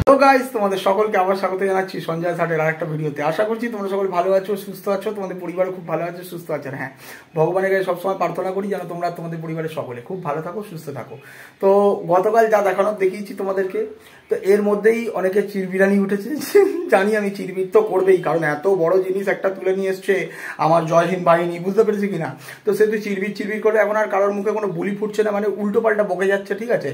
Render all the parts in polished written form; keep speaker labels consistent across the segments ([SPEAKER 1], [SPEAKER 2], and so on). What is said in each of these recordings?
[SPEAKER 1] তো গাইস, তোমাদের সকলকে আবার স্বাগত জানাচ্ছি সঞ্জয় ষাটের আরেকটা ভিডিওতে। আশা করছি তোমরা সকল ভালো আছো, সুস্থ আছো, তোমাদের পরিবারও খুব ভালো আছে, সুস্থ আছে। হ্যাঁ, ভগবানের কাছে সবসময় প্রার্থনা করি যেন তোমরা তোমাদের পরিবারের সকলে খুব ভালো থাকো, সুস্থ থাকো। তো গতকাল যা দেখানোর দেখিয়েছি তোমাদেরকে, তো এর মধ্যেই অনেকে চিরবিরানি উঠেছে। জানি আমি চিরবির তো করবেই, কারণ এত বড় জিনিস একটা তুলে নিয়ে এসছে আমার জয় হিন্দ বাহিনী, বুঝতে পেরেছি কিনা। তো সে তুই চিরবির করে এখন আর কারোর মুখে কোনো বুলি ফুটছে না, মানে উল্টো পাল্টা বকে যাচ্ছে। ঠিক আছে,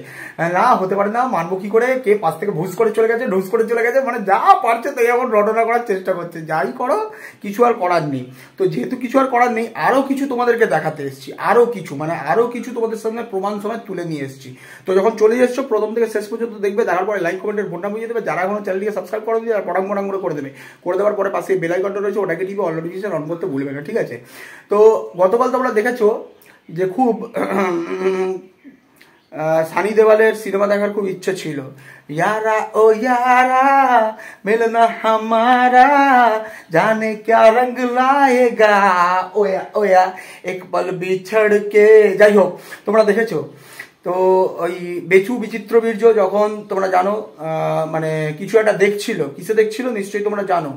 [SPEAKER 1] না হতে পারে না, মানবো কি করে, কে পাশ থেকে ভুস করে চলে গেছে, ঢুস করে চলে গেছে, মানে যা পারছে তাই এখন রটনা করার চেষ্টা করছে। যাই করো, কিছু আর করার নেই। তো যেহেতু কিছু আর করার নেই, আরো কিছু তোমাদেরকে দেখাতে এসেছি, আরো কিছু তোমাদের সামনে প্রমাণ সময় তুলে নিয়ে এসেছি। তো যখন চলে এসছো, প্রথম থেকে শেষ পর্যন্ত দেখবে, দেখার পরে লাইক কমেন্টের বোনটা বুঝিয়ে দেবে। যারা এখনো চ্যানেলটিকে সাবস্ক্রাইব করে দিয়ে আর পড়াং করে দেবে, করে দেওয়ার পরে পাশে বেল আইকনটা রয়েছে, ওটাকে টিপে অল নোটিফিকেশন অন করতে ভুলবে না। ঠিক আছে, তো গতকাল তোমরা দেখেছো যে খুব সানি দেওয়ালের সিনেমা দেখার খুব ইচ্ছে ছিল। यारा ओ यारा मिलना हमारा जाने क्या रंग लाएगा ओया ओया एक पल बिछड़ के। যাই হোক, তোমরা দেখেছো তো ওই বেচু বিচিত্র বীর্য যখন তোমরা জানো, মানে কিছু একটা দেখছিল, কিসে দেখছিল নিশ্চয়ই তোমরা জানো,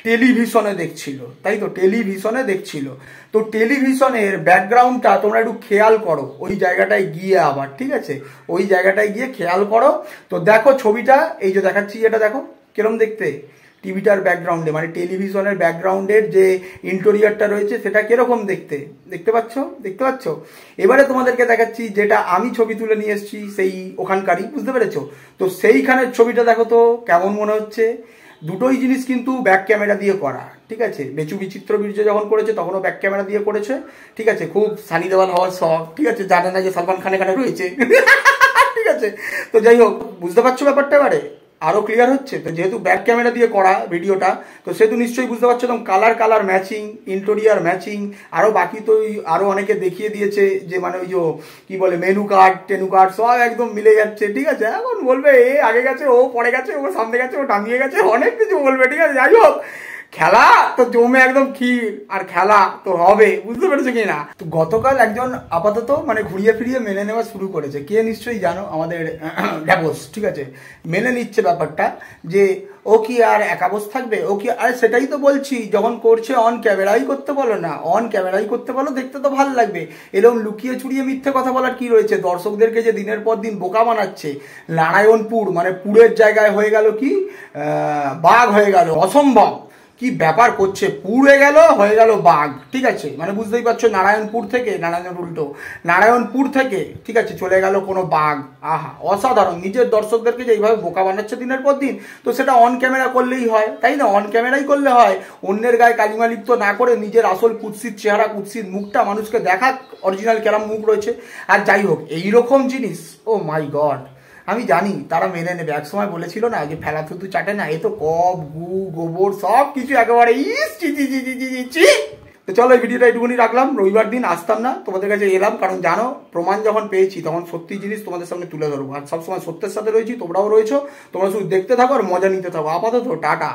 [SPEAKER 1] টেলিভিশনে দেখছিল, তাই তো, টেলিভিশনে দেখছিল। তো টেলিভিশনের ব্যাকগ্রাউন্ডটা তোমরা একটু খেয়াল করো ওই জায়গাটায় গিয়ে আবার, ঠিক আছে, ওই জায়গাটায় গিয়ে খেয়াল করো। তো দেখো ছবিটা, এই যে দেখাচ্ছি, এটা দেখো কিরম দেখতে, টিভিটার ব্যাকগ্রাউন্ডে মানে টেলিভিশনের ব্যাকগ্রাউন্ডের যে ইন্টেরিয়রটা রয়েছে সেটা কিরকম দেখতে, দেখতে পাচ্ছ। এবারে তোমাদেরকে দেখাচ্ছি যেটা আমি ছবি তুলে নিয়ে এসেছি সেই ওখানকারই, বুঝতে পেরেছো। তো সেইখানের ছবিটা দেখো তো কেমন মনে হচ্ছে। দুটোই জিনিস কিন্তু ব্যাক ক্যামেরা দিয়ে করা, ঠিক আছে। বেচু বিচিত্র বীর্য যখন করেছে তখনও ব্যাক ক্যামেরা দিয়ে করেছে, ঠিক আছে। খুব সানি দেওয়াল হওয়ার শখ, ঠিক আছে, জানে না যে সালমান খান এখানে রয়েছে। ঠিক আছে, তো যাই হোক, বুঝতে পারছো ব্যাপারটা এবারে আরো ক্লিয়ার হচ্ছে। তো যেহেতু ব্যাক ক্যামেরা দিয়ে করা ভিডিওটা, তো সেহেতু নিশ্চয়ই বুঝতে পারছো একদম কালার ম্যাচিং, ইন্টেরিয়র ম্যাচিং। আরো বাকি তো আরো অনেকে দেখিয়ে দিয়েছে যে মানে ওই যে কি বলে মেনু কার্ড টেনু কার্ড সব একদম মিলে যাচ্ছে। ঠিক আছে, এখন বলবে এ আগে গেছে, ও পরে গেছে, ও সামনে গেছে, ও টাঙিয়ে গেছে, অনেক কিছু বলবে। ঠিক আছে, যাই হোক, খেলা তো জমে একদম ক্ষীর, আর খেলা তো হবে, বুঝতে পেরেছো কি না। তো গতকাল একজন আপাতত মানে ঘুরিয়ে ফিরিয়ে মেনে নেওয়া শুরু করেছে, কে নিশ্চয়ই জানো, আমাদের ড্যাবোস। ঠিক আছে, মেনে নিচ্ছে ব্যাপারটা যে ও কি আর একা বসে থাকবে, ও কি আর, সেটাই তো বলছি, যখন করছে অন ক্যামেরাই করতে বলো না, অন ক্যামেরাই করতে বলো, দেখতে তো ভালো লাগবে। এরকম লুকিয়ে চুরিয়ে মিথ্যে কথা বলার কি রয়েছে। দর্শকদেরকে যে দিনের পর দিন বোকা বানাচ্ছে, নারায়ণপুর মানে পুরের জায়গায় হয়ে গেল কি বাঘ হয়ে গেল, অসম্ভব কি ব্যাপার করছে, পুড়ে গেল হয়ে গেল বাঘ। ঠিক আছে, মানে বুঝতেই পারছো, নারায়ণপুর থেকে ঠিক আছে চলে গেল কোনো বাঘ। আহা, অসাধারণ। নিজের দর্শকদেরকে যে এইভাবে বোকা বানাচ্ছে দিনের পর দিন, তো সেটা অন ক্যামেরা করলেই হয়, তাই না, অন ক্যামেরাই করলে হয়। অন্যের গায়ে কালিমা লিপ্ত না করে নিজের আসল কুৎসিত চেহারা, কুৎসিত মুখটা মানুষকে দেখাক, অরিজিনাল কেরাম মুখ রয়েছে। আর যাই হোক, এইরকম জিনিস, ও মাই গড, আমি জানি তারা মেনে নেবে। এক সময় বলেছিল না যে ফেলা থুতু চাটে না, এ তো কব গু গোবর সব কিছু একেবারে তো চলো, এই ভিডিওটা এইটুকুনি রাখলাম। রবিবার দিন আসতাম না, তোমাদের কাছে এলাম, কারণ জানো প্রমাণ যখন পেয়েছি তখন সত্যি জিনিস তোমাদের সামনে তুলে ধরবো। আর সবসময় সত্যের সাথে রয়েছি, তোমরাও রয়েছো, তোমরা শুধু দেখতে থাকো আর মজা নিতে থাকো। আপাতত টাটা।